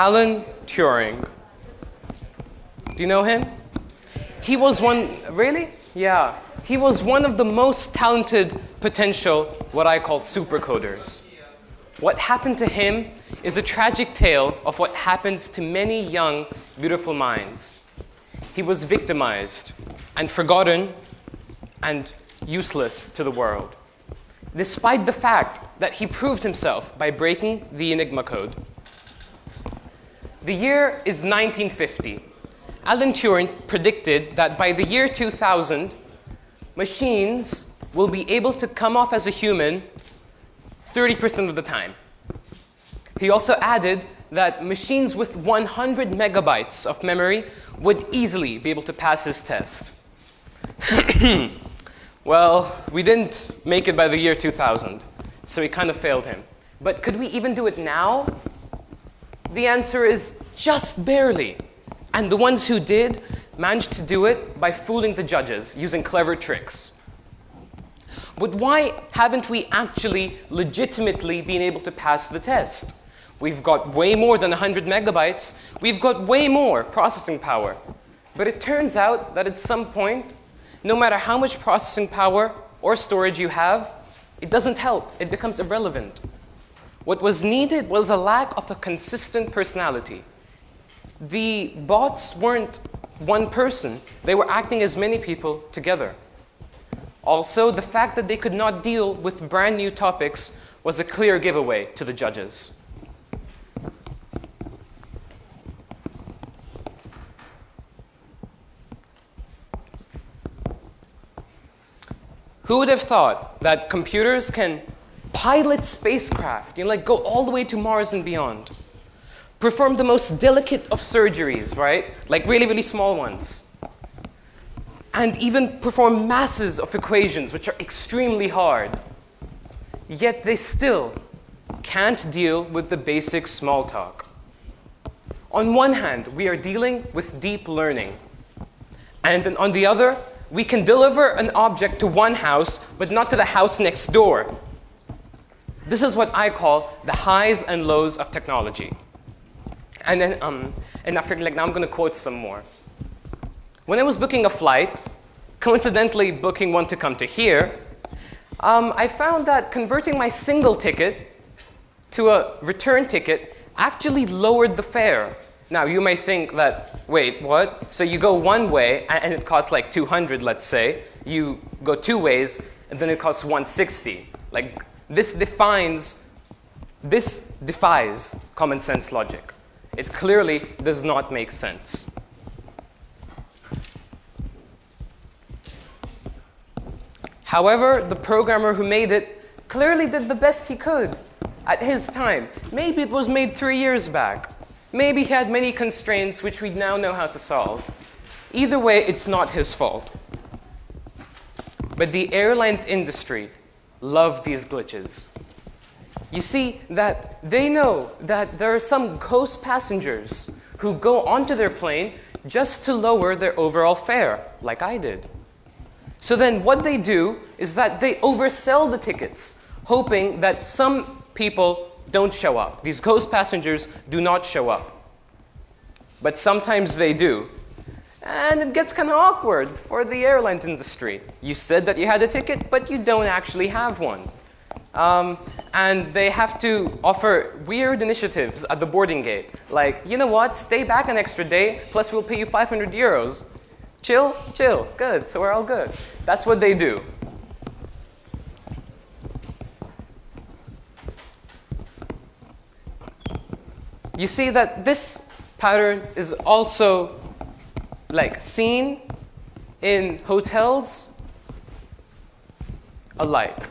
Alan Turing. Do you know him? He was really? Yeah. He was one of the most talented potential, what I call supercoders. What happened to him is a tragic tale of what happens to many young, beautiful minds. He was victimized and forgotten and useless to the world, despite the fact that he proved himself by breaking the Enigma code. The year is 1950. Alan Turing predicted that by the year 2000, machines will be able to come off as a human 30% of the time. He also added that machines with 100 megabytes of memory would easily be able to pass his test. Well, we didn't make it by the year 2000, so we kind of failed him. But could we even do it now? The answer is just barely. And the ones who did managed to do it by fooling the judges using clever tricks. But why haven't we actually legitimately been able to pass the test? We've got way more than 100 megabytes. We've got way more processing power. But it turns out that at some point, no matter how much processing power or storage you have, it doesn't help. It becomes irrelevant. What was needed was a lack of a consistent personality. The bots weren't one person. They were acting as many people together. Also, the fact that they could not deal with brand new topics was a clear giveaway to the judges. Who would have thought that computers can pilot spacecraft, like go all the way to Mars and beyond, perform the most delicate of surgeries, right? Like really, really small ones, and even perform masses of equations which are extremely hard. Yet they still can't deal with the basic small talk. On one hand, we are dealing with deep learning. And then on the other, we can deliver an object to one house, but not to the house next door. This is what I call the highs and lows of technology. And then, after, now I'm going to quote some more. When I was booking a flight, coincidentally booking one to come to here, I found that converting my single ticket to a return ticket actually lowered the fare. Now, you may think that, wait, what? So you go one way, and it costs like 200, let's say. You go two ways, and then it costs 160. Like, this defies common sense logic. It clearly does not make sense. However, the programmer who made it clearly did the best he could at his time. Maybe it was made 3 years back. Maybe he had many constraints which we now know how to solve. Either way, it's not his fault. But the airline industry loved these glitches. You see that they know that there are some ghost passengers who go onto their plane just to lower their overall fare, like I did. So then what they do is that they oversell the tickets, hoping that some people don't show up. These ghost passengers do not show up. But sometimes they do. And it gets kind of awkward for the airline industry. You said that you had a ticket, but you don't actually have one. And they have to offer weird initiatives at the boarding gate. Like, you know what, stay back an extra day, plus we'll pay you 500 euros. Chill, chill, good, so we're all good. That's what they do. You see that this pattern is also seen in hotels alike.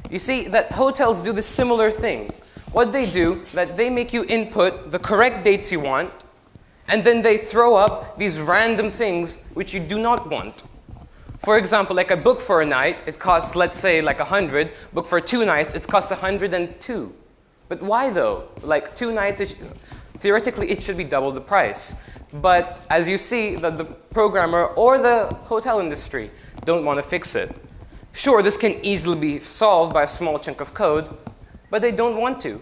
You see that hotels do the similar thing. What they do, that they make you input the correct dates you want, and then they throw up these random things which you do not want. For example, like a book for a night, it costs, let's say, 100. Book for 2 nights, it costs 102. But why though? 2 nights, theoretically, it should be double the price. But as you see, that the programmer or the hotel industry don't want to fix it. Sure, this can easily be solved by a small chunk of code, but they don't want to.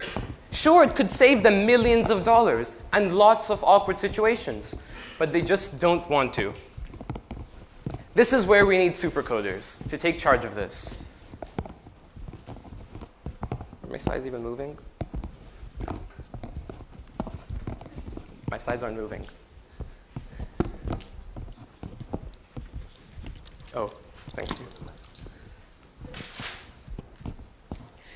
Sure, it could save them millions of dollars and lots of awkward situations, but they just don't want to. This is where we need supercoders to take charge of this. Are my slides even moving? My slides aren't moving. Oh, thank you.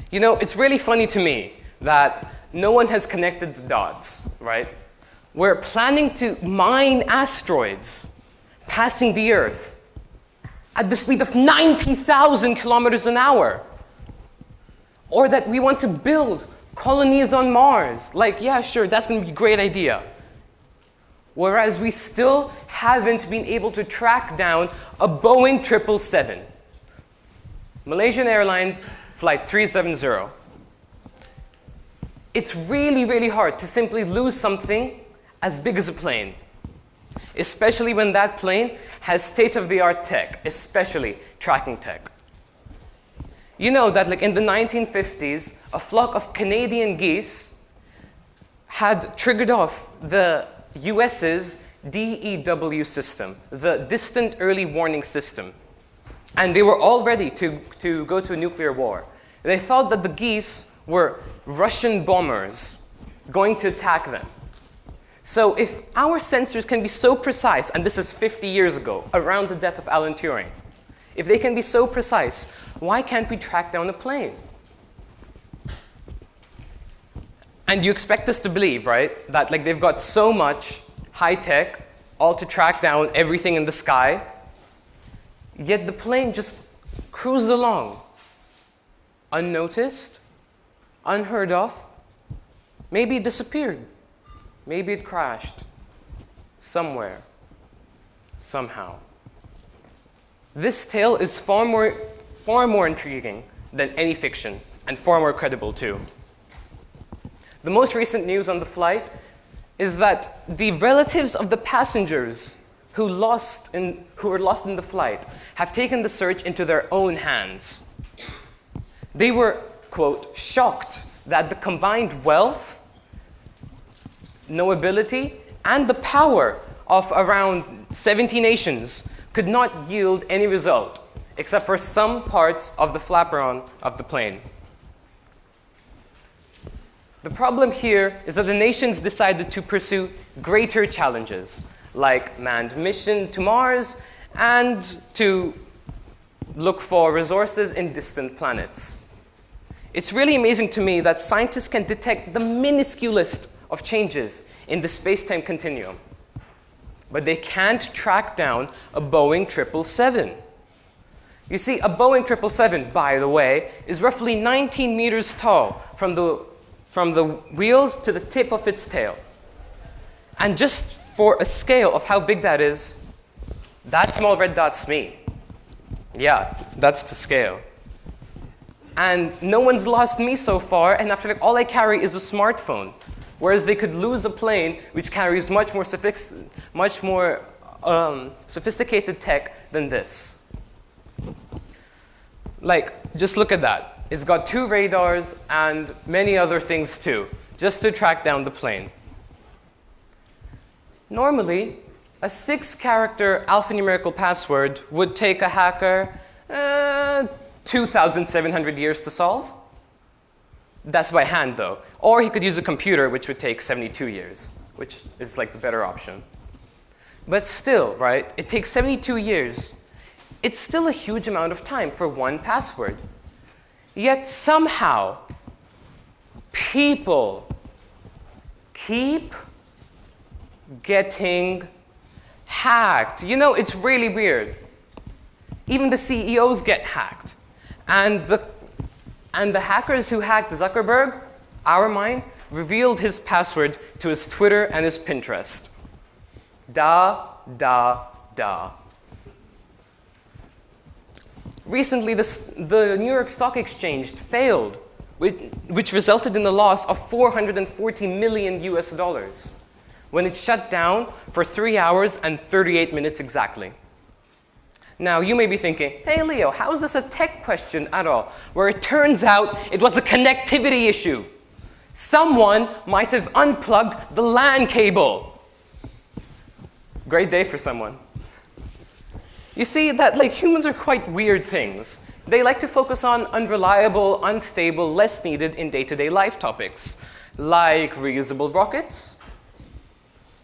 You know, it's really funny to me that no one has connected the dots, right? We're planning to mine asteroids passing the Earth at the speed of 90,000 kilometers an hour. Or that we want to build colonies on Mars. Like, yeah, sure, that's going to be a great idea. Whereas we still haven't been able to track down a Boeing 777. Malaysian Airlines Flight 370. It's really, really hard to simply lose something as big as a plane, especially when that plane has state-of-the-art tech, especially tracking tech. You know that like in the 1950s, a flock of Canadian geese had triggered off the US's DEW system, the Distant Early Warning System. And they were all ready to go to a nuclear war. They thought that the geese were Russian bombers going to attack them. So if our sensors can be so precise, and this is 50 years ago, around the death of Alan Turing, if they can be so precise, why can't we track down a plane? And you expect us to believe, right, that like they've got so much high tech, all to track down everything in the sky, yet the plane just cruised along, unnoticed, unheard of. Maybe it disappeared. Maybe it crashed somewhere, somehow. This tale is far more intriguing than any fiction, and far more credible too. The most recent news on the flight is that the relatives of the passengers who were lost in the flight have taken the search into their own hands. They were, quote, shocked that the combined wealth, knowability, and the power of around 70 nations could not yield any result, except for some parts of the flaperon of the plane. The problem here is that the nations decided to pursue greater challenges, like manned mission to Mars and to look for resources in distant planets. It's really amazing to me that scientists can detect the minusculest of changes in the space-time continuum, but they can't track down a Boeing 777. You see, a Boeing 777, by the way, is roughly 19 meters tall from the wheels to the tip of its tail. And just for a scale of how big that is, that small red dot's me. Yeah, that's the scale. And no one's lost me so far, and after all I carry is a smartphone. Whereas they could lose a plane which carries much more sophisticated tech than this. Like, just look at that. It's got 2 radars and many other things too, just to track down the plane. Normally, a 6-character alphanumerical password would take a hacker 2,700 years to solve. That's by hand, though. Or he could use a computer, which would take 72 years, which is like the better option. But still, right, it takes 72 years. It's still a huge amount of time for one password. Yet somehow, people keep getting hacked. You know, it's really weird. Even the CEOs get hacked. And the hackers who hacked Zuckerberg, our mine, revealed his password to his Twitter and his Pinterest. Da. Recently, the New York Stock Exchange failed, which resulted in the loss of $440 million US when it shut down for 3 hours and 38 minutes exactly. Now, you may be thinking, hey, Leo, how is this a tech question at all? Where it turns out it was a connectivity issue. Someone might have unplugged the LAN cable. Great day for someone. You see that humans are quite weird things. They like to focus on unreliable, unstable, less needed in day-to-day life topics, like reusable rockets,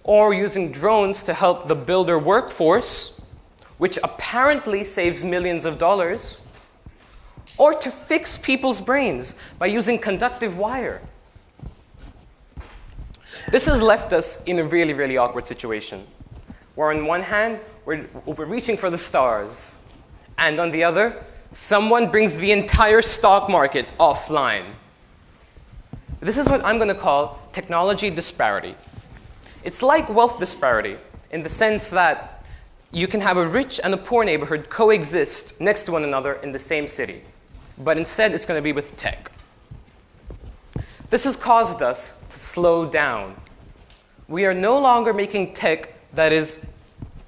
or using drones to help the builder workforce, which apparently saves millions of dollars, or to fix people's brains by using conductive wire. This has left us in a really, really awkward situation, where on one hand, we're reaching for the stars, and on the other, someone brings the entire stock market offline. This is what I'm going to call technology disparity. It's like wealth disparity in the sense that you can have a rich and a poor neighborhood coexist next to one another in the same city. But instead, it's going to be with tech. This has caused us to slow down. We are no longer making tech that is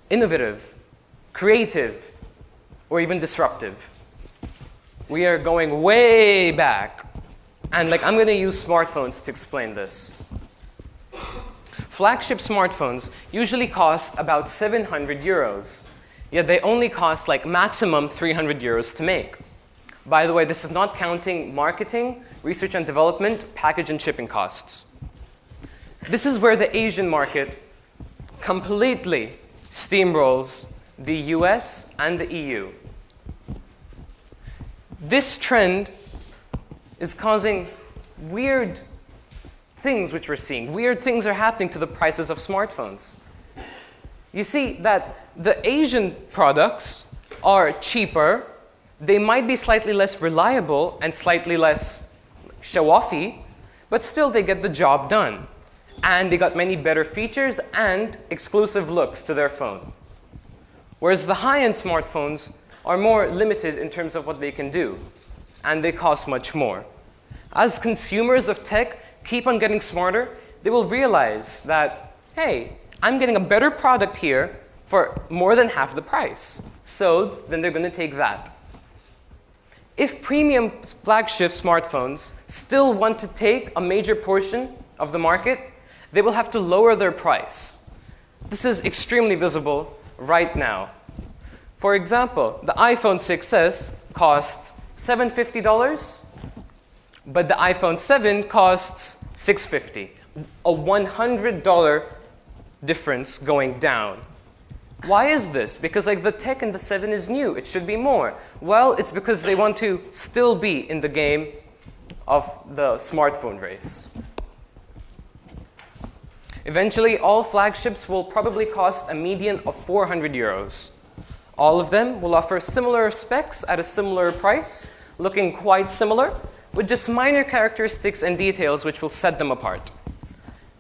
innovative, creative, or even disruptive. We are going way back. And I'm going to use smartphones to explain this. Flagship smartphones usually cost about 700 euros, yet they only cost maximum 300 euros to make. By the way, this is not counting marketing, research and development, package and shipping costs. This is where the Asian market completely steamrolls the US and the EU. This trend is causing weird things which we're seeing. Weird things are happening to the prices of smartphones. You see that the Asian products are cheaper. They might be slightly less reliable and slightly less show-offy, but still they get the job done. And they got many better features and exclusive looks to their phone. Whereas the high-end smartphones are more limited in terms of what they can do, and they cost much more. As consumers of tech keep on getting smarter, they will realize that, hey, I'm getting a better product here for more than half the price. So then they're going to take that. If premium flagship smartphones still want to take a major portion of the market, they will have to lower their price. This is extremely visible right now. For example, the iPhone 6s costs $750, but the iPhone 7 costs $650. A $100 difference going down. Why is this? Because the tech in the 7 is new. It should be more. Well, it's because they want to still be in the game of the smartphone race. Eventually, all flagships will probably cost a median of 400 euros. All of them will offer similar specs at a similar price, looking quite similar, with just minor characteristics and details which will set them apart.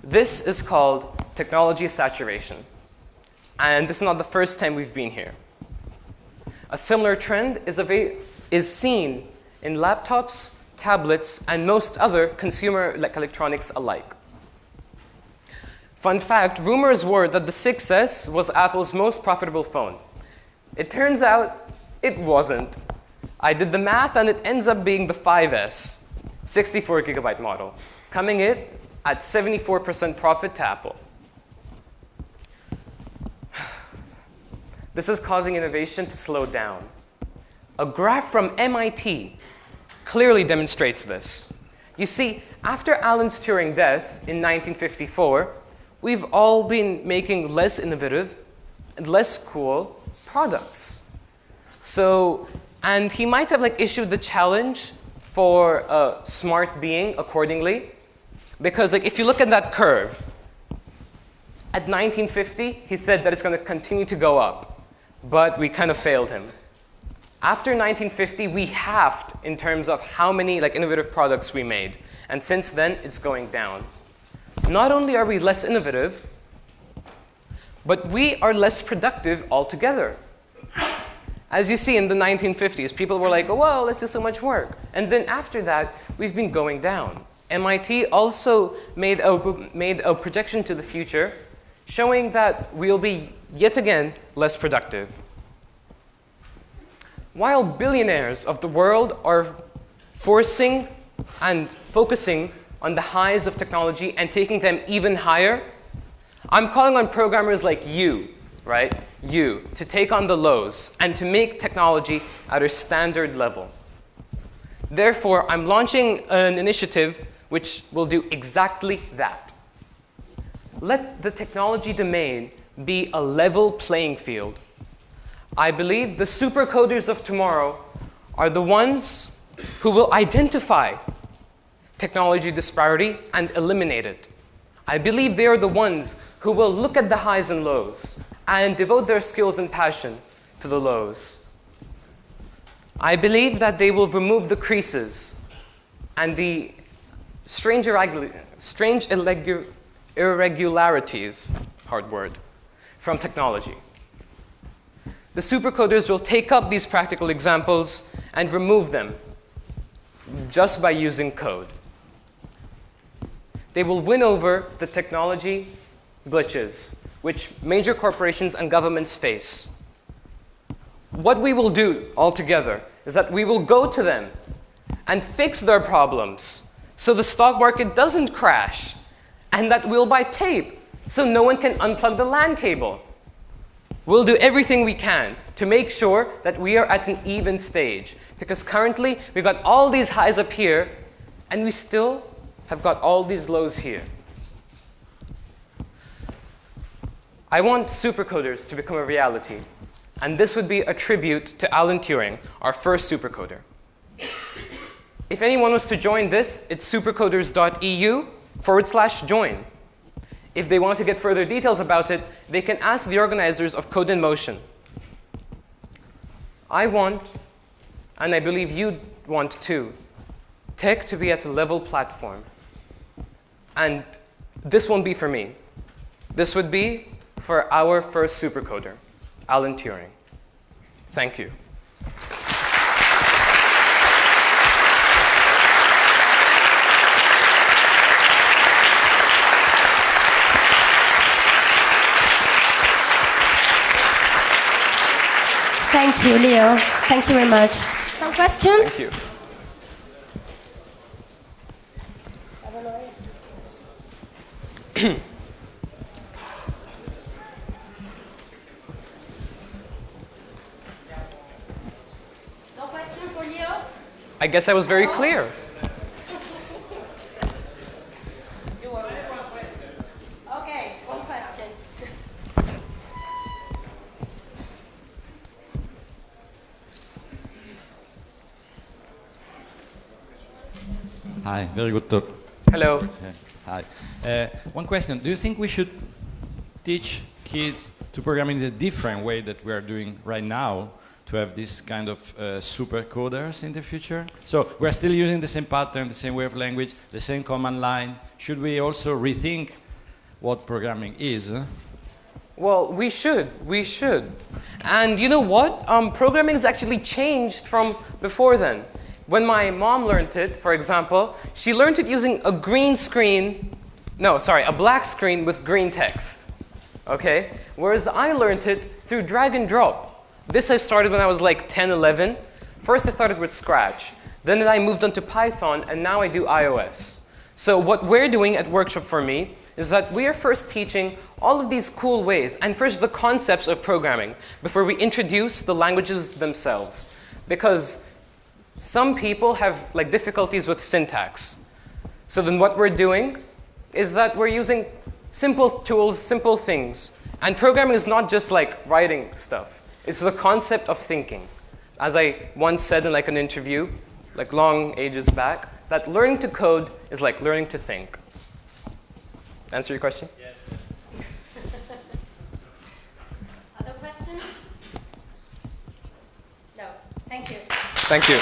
This is called technology saturation. And this is not the first time we've been here. A similar trend is seen in laptops, tablets, and most other consumer electronics alike. Fun fact, rumors were that the 6S was Apple's most profitable phone. It turns out it wasn't. I did the math and it ends up being the 5S, 64GB model, coming in at 74% profit to Apple. This is causing innovation to slow down. A graph from MIT clearly demonstrates this. You see, after Alan Turing's death in 1954, we've all been making less innovative and less cool products. And he might have issued the challenge for a smart being accordingly, because if you look at that curve, at 1950, he said that it's going to continue to go up, but we kind of failed him. After 1950, we halved in terms of how many innovative products we made, and since then, it's going down. Not only are we less innovative, but we are less productive altogether. As you see in the 1950s, people were like, oh, well, let's do so much work. And then after that, we've been going down. MIT also made a projection to the future showing that we'll be, yet again, less productive. While billionaires of the world are forcing and focusing on the highs of technology and taking them even higher, I'm calling on programmers like you, right? You, to take on the lows and to make technology at a standard level. Therefore, I'm launching an initiative which will do exactly that. Let the technology domain be a level playing field. I believe the supercoders of tomorrow are the ones who will identify technology disparity and eliminate it. I believe they are the ones who will look at the highs and lows and devote their skills and passion to the lows. I believe that they will remove the creases and the strange irregularities, hard word, from technology. The supercoders will take up these practical examples and remove them just by using code. They will win over the technology glitches which major corporations and governments face. What we will do altogether is that we will go to them and fix their problems so the stock market doesn't crash, and that we'll buy tape so no one can unplug the LAN cable. We'll do everything we can to make sure that we are at an even stage, because currently we've got all these highs up here and we still have got all these lows here. I want supercoders to become a reality, and this would be a tribute to Alan Turing, our first supercoder. If anyone was to join this, it's supercoders.eu/join. If they want to get further details about it, they can ask the organizers of Codemotion. I want, and I believe you want too, tech to be at a level platform. And this won't be for me. This would be for our first supercoder, Alan Turing. Thank you. Thank you, Leo. Thank you very much. Some questions? Thank you. No question for Leo? I guess I was very clear. Okay, one question. Hi, very good talk. Hello. Hi. One question. Do you think we should teach kids to program in a different way that we are doing right now to have this kind of super coders in the future? So we're still using the same pattern, the same way of language, the same command line. Should we also rethink what programming is? Well, we should. We should. And you know what? Programming has actually changed from before then. When my mom learned it, for example, she learned it using a black screen with green text. Okay? Whereas I learned it through drag and drop. This I started when I was like 10, 11. First I started with Scratch. Then I moved on to Python, and now I do iOS. So what we're doing at Workshop for Me is that we are first teaching all of these cool ways, and first the concepts of programming, before we introduce the languages themselves. Because some people have difficulties with syntax. So then what we're doing is that we're using simple tools, simple things. And programming is not just like writing stuff. It's the concept of thinking. As I once said in an interview, long ages back, that learning to code is like learning to think. Answer your question? Yes. Other questions? No. Thank you. Thank you.